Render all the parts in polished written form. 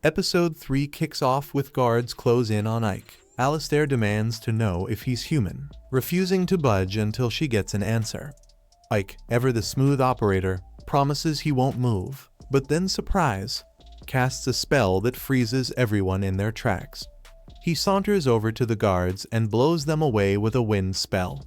Episode 3 kicks off with guards close in on Ike. Alistair demands to know if he's human, refusing to budge until she gets an answer. Ike, ever the smooth operator, promises he won't move, but then surprise, casts a spell that freezes everyone in their tracks. He saunters over to the guards and blows them away with a wind spell.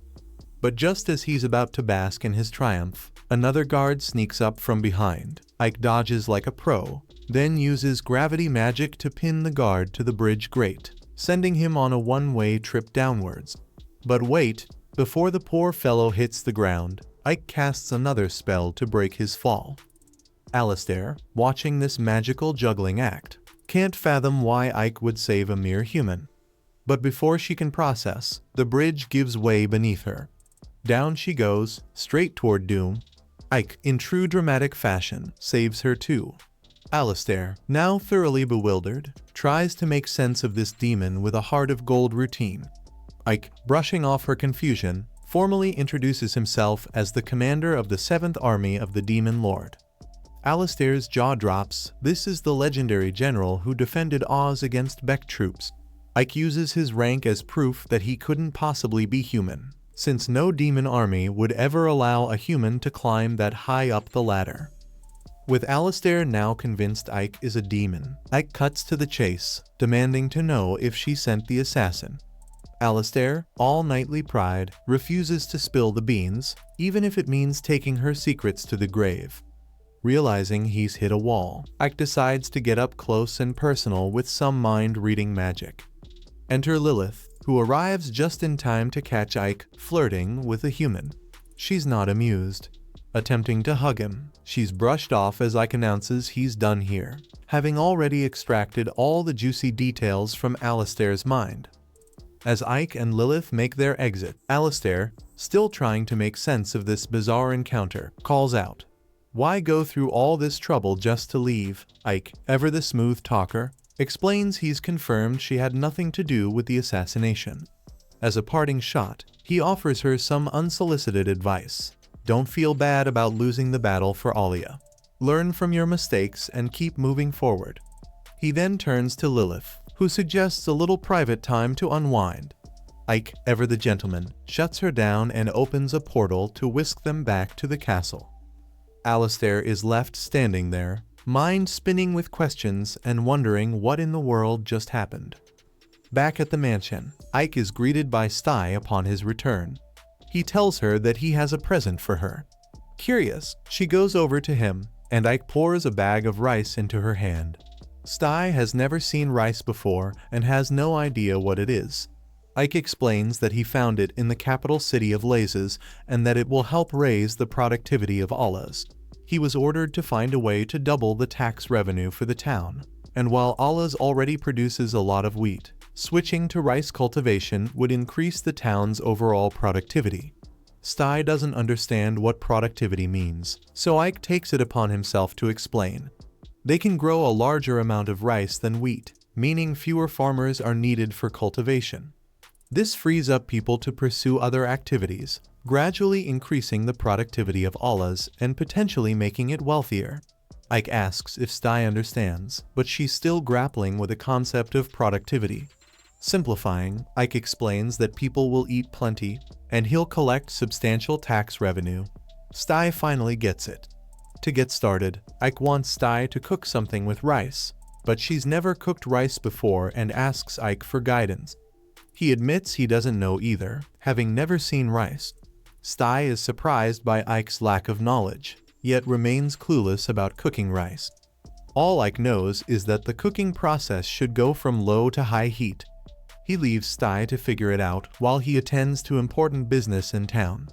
But just as he's about to bask in his triumph, another guard sneaks up from behind. Ike dodges like a pro, then uses gravity magic to pin the guard to the bridge grate, sending him on a one-way trip downwards. But wait, before the poor fellow hits the ground, Ike casts another spell to break his fall. Alistair, watching this magical juggling act, can't fathom why Ike would save a mere human. But before she can process, the bridge gives way beneath her. Down she goes, straight toward doom. Ike, in true dramatic fashion, saves her too. Alistair, now thoroughly bewildered, tries to make sense of this demon with a heart of gold routine. Ike, brushing off her confusion, formally introduces himself as the commander of the 7th Army of the Demon Lord. Alistair's jaw drops. This is the legendary general who defended Oz against Beck troops. Ike uses his rank as proof that he couldn't possibly be human, since no demon army would ever allow a human to climb that high up the ladder. With Alistair now convinced Ike is a demon, Ike cuts to the chase, demanding to know if she sent the assassin. Alistair, all knightly pride, refuses to spill the beans, even if it means taking her secrets to the grave. Realizing he's hit a wall, Ike decides to get up close and personal with some mind-reading magic. Enter Lilith, who arrives just in time to catch Ike flirting with a human. She's not amused. Attempting to hug him, she's brushed off as Ike announces he's done here, having already extracted all the juicy details from Alistair's mind. As Ike and Lilith make their exit, Alistair, still trying to make sense of this bizarre encounter, calls out, "Why go through all this trouble just to leave?" Ike, ever the smooth talker, explains he's confirmed she had nothing to do with the assassination. As a parting shot, he offers her some unsolicited advice. Don't feel bad about losing the battle for Alia. Learn from your mistakes and keep moving forward. He then turns to Lilith, who suggests a little private time to unwind. Ike, ever the gentleman, shuts her down and opens a portal to whisk them back to the castle. Alistair is left standing there, mind spinning with questions and wondering what in the world just happened. Back at the mansion, Ike is greeted by Sty upon his return. He tells her that he has a present for her. Curious, she goes over to him, and Ike pours a bag of rice into her hand. Sty has never seen rice before and has no idea what it is. Ike explains that he found it in the capital city of Lazes and that it will help raise the productivity of Allahs. He was ordered to find a way to double the tax revenue for the town, and while Allahs already produces a lot of wheat, switching to rice cultivation would increase the town's overall productivity. Sty doesn't understand what productivity means, so Ike takes it upon himself to explain. They can grow a larger amount of rice than wheat, meaning fewer farmers are needed for cultivation. This frees up people to pursue other activities, gradually increasing the productivity of Allahs and potentially making it wealthier. Ike asks if Sty understands, but she's still grappling with the concept of productivity. Simplifying, Ike explains that people will eat plenty, and he'll collect substantial tax revenue. Sty finally gets it. To get started, Ike wants Sty to cook something with rice, but she's never cooked rice before and asks Ike for guidance. He admits he doesn't know either, having never seen rice. Sty is surprised by Ike's lack of knowledge, yet remains clueless about cooking rice. All Ike knows is that the cooking process should go from low to high heat. He leaves Sty to figure it out while he attends to important business in town.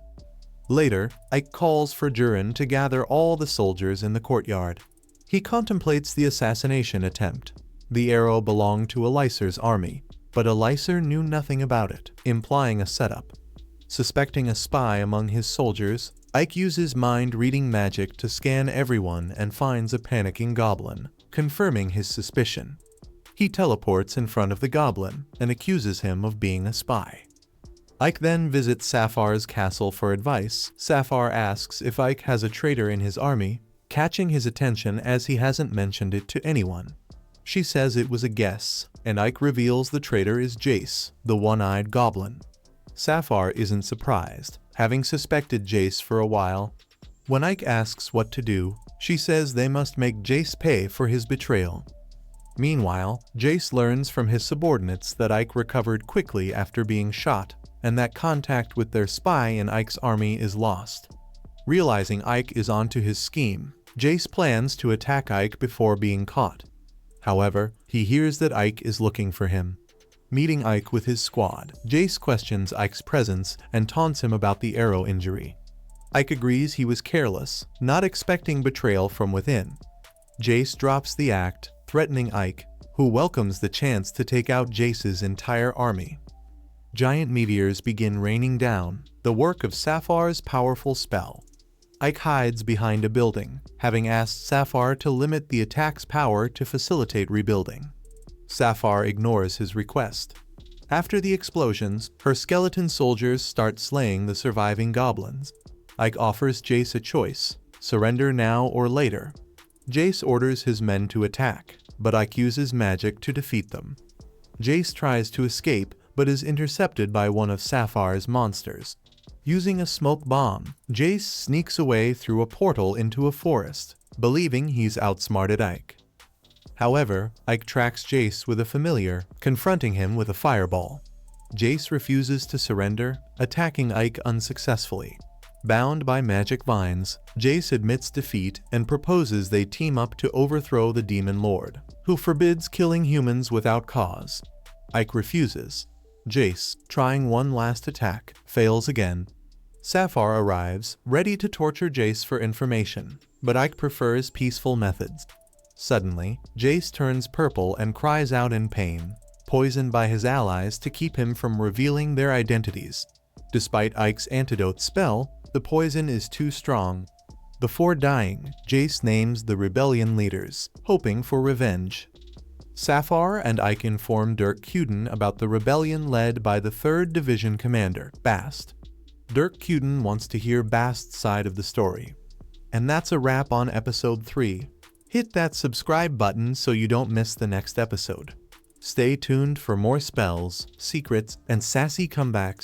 Later, Ike calls for Jurin to gather all the soldiers in the courtyard. He contemplates the assassination attempt. The arrow belonged to Alistair's army, but Alistair knew nothing about it, implying a setup. Suspecting a spy among his soldiers, Ike uses mind-reading magic to scan everyone and finds a panicking goblin, confirming his suspicion. He teleports in front of the goblin and accuses him of being a spy. Ike then visits Sapphire's castle for advice. Sapphire asks if Ike has a traitor in his army, catching his attention as he hasn't mentioned it to anyone. She says it was a guess, and Ike reveals the traitor is Jace, the one-eyed goblin. Sapphire isn't surprised, having suspected Jace for a while. When Ike asks what to do, she says they must make Jace pay for his betrayal. Meanwhile, Jace learns from his subordinates that Ike recovered quickly after being shot, and that contact with their spy in Ike's army is lost. Realizing Ike is onto his scheme, Jace plans to attack Ike before being caught. However, he hears that Ike is looking for him. Meeting Ike with his squad, Jace questions Ike's presence and taunts him about the arrow injury. Ike agrees he was careless, not expecting betrayal from within. Jace drops the act, threatening Ike, who welcomes the chance to take out Jace's entire army. Giant meteors begin raining down, the work of Sapphire's powerful spell. Ike hides behind a building, having asked Sapphire to limit the attack's power to facilitate rebuilding. Sapphire ignores his request. After the explosions, her skeleton soldiers start slaying the surviving goblins. Ike offers Jace a choice: surrender now or later. Jace orders his men to attack, but Ike uses magic to defeat them. Jace tries to escape, but is intercepted by one of Sapphire's monsters. Using a smoke bomb, Jace sneaks away through a portal into a forest, believing he's outsmarted Ike. However, Ike tracks Jace with a familiar, confronting him with a fireball. Jace refuses to surrender, attacking Ike unsuccessfully. Bound by magic vines, Jace admits defeat and proposes they team up to overthrow the Demon Lord, who forbids killing humans without cause. Ike refuses. Jace, trying one last attack, fails again. Sapphire arrives, ready to torture Jace for information, but Ike prefers peaceful methods. Suddenly, Jace turns purple and cries out in pain, poisoned by his allies to keep him from revealing their identities. Despite Ike's antidote spell, the poison is too strong. Before dying, Jace names the rebellion leaders, hoping for revenge. Sapphire and Ike inform Dirk Cuden about the rebellion led by the 3rd Division commander, Bast. Dirk Cuden wants to hear Bast's side of the story. And that's a wrap on episode 3. Hit that subscribe button so you don't miss the next episode. Stay tuned for more spells, secrets, and sassy comebacks.